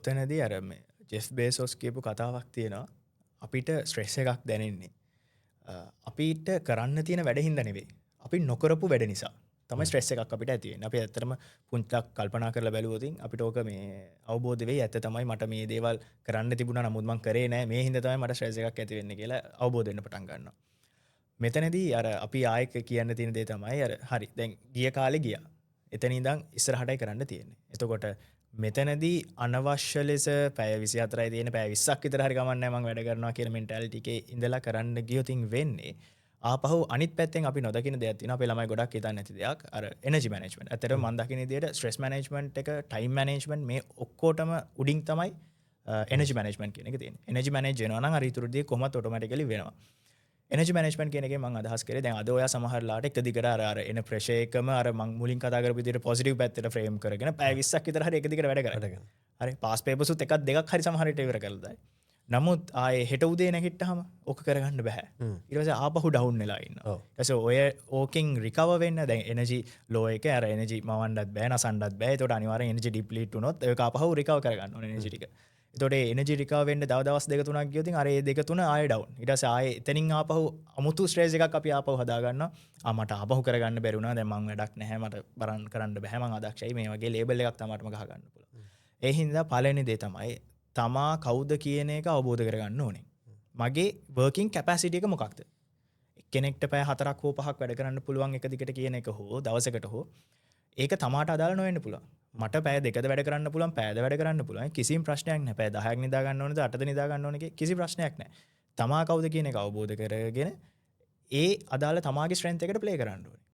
ඔතනදී අර මේ ජෙෆ් බේසොස් කියපු කතාවක් තියෙනවා. අපිට ස්ට්‍රෙස් එකක් දැනෙන්නේ අපිට කරන්න තියෙන වැඩ හින්දා නෙවෙයි. අපි නොකරපු වැඩ නිසා තමයි ස්ට්‍රෙස් එකක් අපිට ඇති වෙන්නේ. අපි ඇත්තටම පුංචික් කල්පනා කරලා බැලුවොත් අපිට ඕක මේ අවබෝධ වෙයි. ඇත්ත තමයි මට මේ දේවල් කරන්න තිබුණා නමුත් මම කරේ නැහැ. මේ හින්දා තමයි මට ස්ට්‍රෙස් එකක් ඇති වෙන්නේ කියලා අවබෝධ වෙන්න පටන් ගන්නවා. මෙතනදී අර අපි ආයෙක කියන්න තියෙන දේ තමයි අර හරි දැන් ගිය කාලේ ගියා. එතන ඉඳන් ඉස්සරහටයි කරන්න තියෙන්නේ. එතකොට මෙතනදී අනවශ්‍ය ලෙස පැය 24යි තියෙන පැය 20ක් විතර හරි ගමන් නැහැ මම වැඩ කරනවා කියන මෙන්ටැලිටි එකේ ඉඳලා කරන්න ගියොත් වෙන්නේ ආපහු අනිත් පැත්තෙන් අපි නොදකින දෙයක් තියෙනවා. අපේ ළමයි ගොඩක් හිතන්නේ නැති දෙයක්. අර එනර්ජි මැනේජ්මන්ට්. ඇත්තටම මම දකින විදිහට ස්ට්‍රෙස් මැනේජ්මන්ට් එක, ටයිම් මැනේජ්මන්ට් මේ ඔක්කොටම උඩින් තමයි එනර්ජි මැනේජ්මන්ට් කියන එක තියෙන්නේ. එනර්ජි මැනේජ් වෙනවා නම් අර ඊටු දේ කොහොමද ඔටෝමැටිකලි වෙනවා. එනර්ජි මැනේජ්මන්ට් කියන එකෙන් මම අදහස් කරේ දැන් අද ඔයා සමහරලාට එක දිගට අර එන ප්‍රෙෂර් එකම අර මම මුලින් කතා කරපු විදිහට පොසිටිව් පැත්තට ෆ්‍රේම් කරගෙන පැය 20ක් විතර හරි එක දිගට වැඩ කරා. හරි පාස් පේපර්ස් උත් එකක් දෙකක් හරි සමහර විට ඉවර කරලා දායි. නමුත් ආයේ හෙට උදේ නැගිට්ටාම ඕක කරගන්න බෑ. ඊට පස්සේ ආපහු ඩවුන් වෙලා ඉන්නවා. ඊට පස්සේ ඔය ඕකෙන් රිකවර් වෙන්න දැන් එනර්ජි ලෝ එක අර එනර්ජි මවන්නත් බෑ නසන්නත් බෑ. ඒකට අනිවාර්යෙන් එනර්ජි ඩිප්ලීට් වුණොත් ඒක ආපහු රිකවර් කරගන්න ඕනේ එනර්ජි ටික. එතකොට එනර්ජි රිකවර් වෙන්න දවස් දෙක තුනක් ගියොත් අර ඒ දෙක තුන ආයෙ ඩවුන්. ඊට පස්සේ ආයෙ එතනින් ආපහු අමුතු ස්ට්‍රෙස් එකක් අපි ආපහු හදා ගන්නවා. මට ආපහු කරගන්න බැරි වුණා. දැන් මං වැඩක් නැහැ. මට බරන් කරන්න බෑ. මං අදක්ෂයි. මේ වගේ ලේබල් එකක් තමයි මට ගහ ගන්න පුළුවන්. ඒ හින්දා පළවෙනි දේ තමයි තමා කවුද කියන එක අවබෝධ කරගන්න ඕනේ. මගේ වර්කින් කැපැසිටි එක මොකක්ද? කෙනෙක්ට පැය 4ක් හෝ 5ක් වැඩ කරන්න පුළුවන් එක දිගට කියන එක හෝ දවසකට හෝ ඒක තමාට අදාළ නොවෙන්න පුළුවන්. මට පැය 2ද වැඩ කරන්න පුළුවන්, පැයද වැඩ කරන්න පුළුවන්. කිසිම ප්‍රශ්නයක් නැහැ. පැය 10ක් නිදා ගන්න ඕනද, 8ද නිදා ගන්න ඕනද කිසි ප්‍රශ්නයක් නැහැ. තමා කවුද කියන එක අවබෝධ කරගෙන ඒ අදාළ තමාගේ ස්ට්‍රෙන්ත් එකට ප්ලේ කරන්න ඕනේ.